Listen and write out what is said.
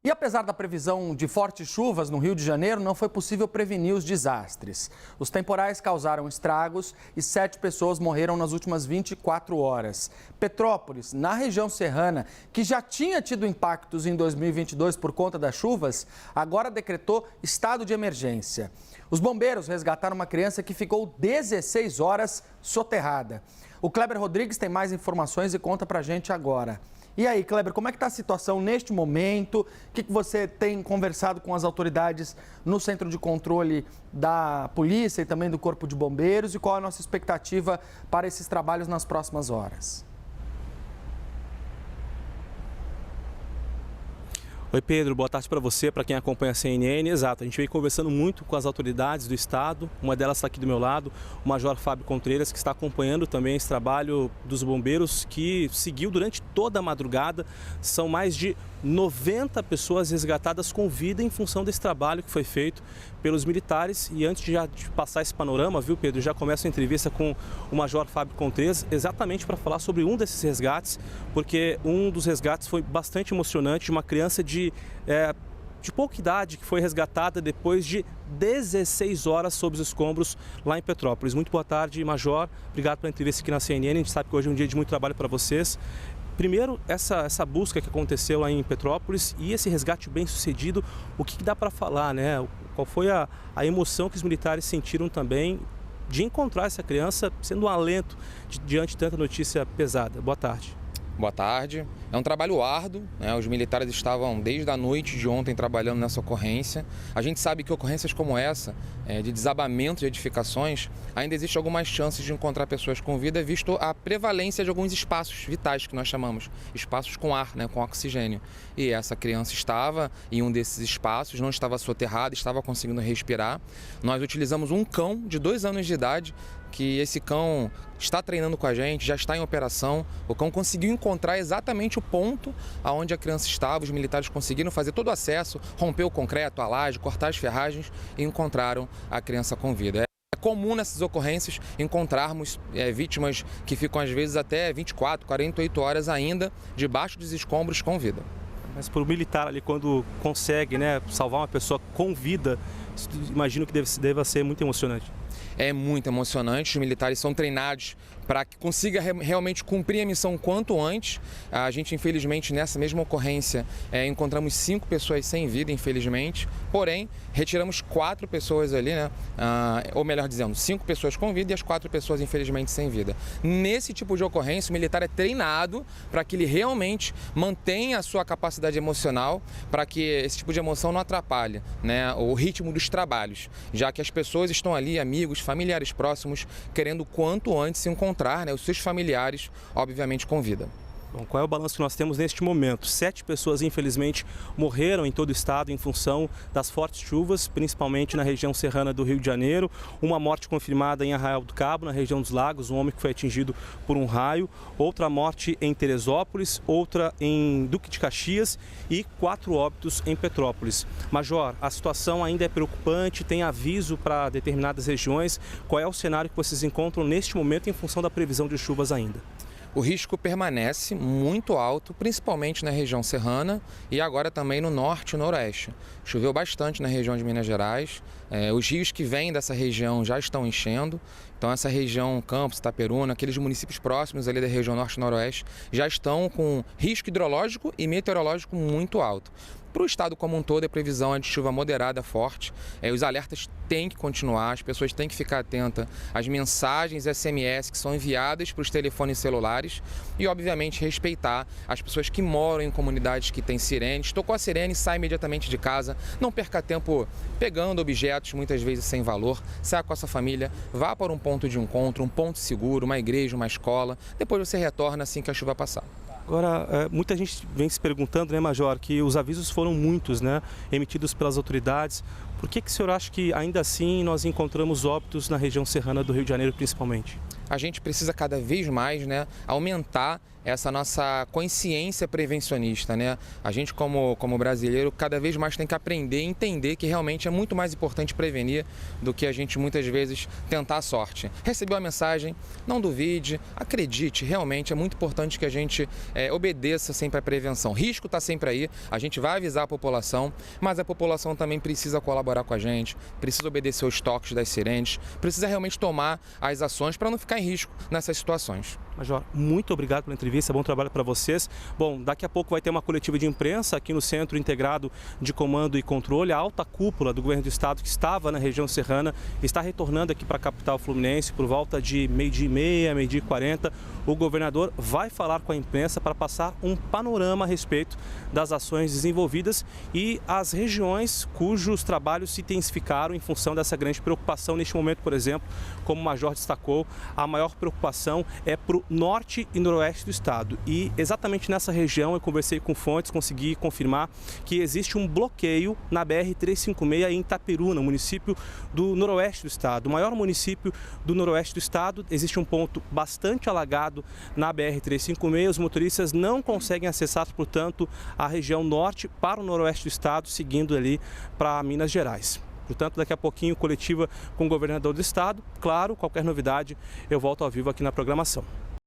E apesar da previsão de fortes chuvas no Rio de Janeiro, não foi possível prevenir os desastres. Os temporais causaram estragos e 7 pessoas morreram nas últimas 24 horas. Petrópolis, na região serrana, que já tinha tido impactos em 2022 por conta das chuvas, agora decretou estado de emergência. Os bombeiros resgataram uma criança que ficou 16 horas soterrada. O Kleber Rodrigues tem mais informações e conta pra gente agora. E aí, Kleber, como é que está a situação neste momento? O que você tem conversado com as autoridades no centro de controle da polícia e também do Corpo de Bombeiros? E qual é a nossa expectativa para esses trabalhos nas próximas horas? Oi, Pedro, boa tarde para você, para quem acompanha a CNN. Exato, a gente vem conversando muito com as autoridades do Estado, uma delas está aqui do meu lado, o Major Fábio Contreiras, que está acompanhando também esse trabalho dos bombeiros, que seguiu durante toda a madrugada. São mais de 90 pessoas resgatadas com vida em função desse trabalho que foi feito pelos militares. E antes de passar esse panorama, viu, Pedro, já começa a entrevista com o Major Fábio Contreiras, exatamente para falar sobre um desses resgates, porque um dos resgates foi bastante emocionante, de uma criança de pouca idade que foi resgatada depois de 16 horas sob os escombros lá em Petrópolis. Muito boa tarde, Major. Obrigado pela entrevista aqui na CNN. A gente sabe que hoje é um dia de muito trabalho para vocês. Primeiro, essa busca que aconteceu lá em Petrópolis e esse resgate bem sucedido, o que dá para falar, né? Qual foi a emoção que os militares sentiram também de encontrar essa criança, sendo um alento diante de tanta notícia pesada? Boa tarde. Boa tarde. É um trabalho árduo, né? Os militares estavam desde a noite de ontem trabalhando nessa ocorrência. A gente sabe que ocorrências como essa, de desabamento de edificações, ainda existe algumas chances de encontrar pessoas com vida, visto a prevalência de alguns espaços vitais, que nós chamamos espaços com ar, né? Com oxigênio. E essa criança estava em um desses espaços, não estava soterrada, estava conseguindo respirar. Nós utilizamos um cão de 2 anos de idade, que esse cão está treinando com a gente, já está em operação. O cão conseguiu encontrar exatamente o ponto onde a criança estava. Os militares conseguiram fazer todo o acesso, romper o concreto, a laje, cortar as ferragens e encontraram a criança com vida. É comum nessas ocorrências encontrarmos vítimas que ficam às vezes até 24, 48 horas ainda debaixo dos escombros com vida. Mas para o militar ali, quando consegue, né, salvar uma pessoa com vida, imagino que deva ser muito emocionante. É muito emocionante, os militares são treinados para que consiga realmente cumprir a missão quanto antes. A gente, infelizmente, nessa mesma ocorrência, encontramos 5 pessoas sem vida, infelizmente. Porém, retiramos 4 pessoas ali, né? Ou melhor dizendo, 5 pessoas com vida e as 4 pessoas, infelizmente, sem vida. Nesse tipo de ocorrência, o militar é treinado para que ele realmente mantenha a sua capacidade emocional, para que esse tipo de emoção não atrapalhe, né, o ritmo dos trabalhos, já que as pessoas estão ali, amigos, familiares próximos, querendo quanto antes se encontrar, né, os seus familiares, obviamente, com vida. Bom, qual é o balanço que nós temos neste momento? 7 pessoas, infelizmente, morreram em todo o estado em função das fortes chuvas, principalmente na região serrana do Rio de Janeiro. Uma morte confirmada em Arraial do Cabo, na região dos Lagos, um homem que foi atingido por um raio. Outra morte em Teresópolis, outra em Duque de Caxias e 4 óbitos em Petrópolis. Major, a situação ainda é preocupante, tem aviso para determinadas regiões. Qual é o cenário que vocês encontram neste momento em função da previsão de chuvas ainda? O risco permanece muito alto, principalmente na região serrana e agora também no norte e noroeste. Choveu bastante na região de Minas Gerais, os rios que vêm dessa região já estão enchendo, então essa região Campos, Itaperuna, aqueles municípios próximos ali da região norte e noroeste já estão com risco hidrológico e meteorológico muito alto. Para o estado como um todo, a previsão é de chuva moderada forte. Os alertas têm que continuar, as pessoas têm que ficar atentas às mensagens SMS que são enviadas para os telefones celulares e, obviamente, respeitar as pessoas que moram em comunidades que têm sirenes. Tocou a sirene, sai imediatamente de casa, não perca tempo pegando objetos, muitas vezes sem valor. Saia com a sua família, vá para um ponto de encontro, um ponto seguro, uma igreja, uma escola. Depois você retorna assim que a chuva passar. Agora, muita gente vem se perguntando, né, Major, que os avisos foram muitos, né, emitidos pelas autoridades. Por que o senhor acha que ainda assim nós encontramos óbitos na região serrana do Rio de Janeiro, principalmente? a gente precisa cada vez mais, né, aumentar essa nossa consciência prevencionista, né? A gente, como brasileiro, cada vez mais tem que aprender e entender que realmente é muito mais importante prevenir do que a gente muitas vezes tentar a sorte. Recebeu a mensagem, não duvide, acredite, realmente é muito importante que a gente obedeça sempre à prevenção. Risco está sempre aí, a gente vai avisar a população, mas a população também precisa colaborar com a gente, precisa obedecer os toques das sirenes, precisa realmente tomar as ações para não ficar em risco nessas situações. Major, muito obrigado pela entrevista, bom trabalho para vocês. Bom, daqui a pouco vai ter uma coletiva de imprensa aqui no Centro Integrado de Comando e Controle. A alta cúpula do governo do estado que estava na região serrana está retornando aqui para a capital fluminense por volta de 12h30, 12h40. O governador vai falar com a imprensa para passar um panorama a respeito das ações desenvolvidas e as regiões cujos trabalhos se intensificaram em função dessa grande preocupação. Neste momento, por exemplo, como o Major destacou, a maior preocupação é para o norte e noroeste do estado. E exatamente nessa região eu conversei com fontes, consegui confirmar que existe um bloqueio na BR-356 em Itaperu, no município do noroeste do estado. O maior município do noroeste do estado, existe um ponto bastante alagado na BR-356. Os motoristas não conseguem acessar, portanto, a região norte para o noroeste do estado, seguindo ali para Minas Gerais. Portanto, daqui a pouquinho, coletiva com o governador do estado. Claro, qualquer novidade, eu volto ao vivo aqui na programação.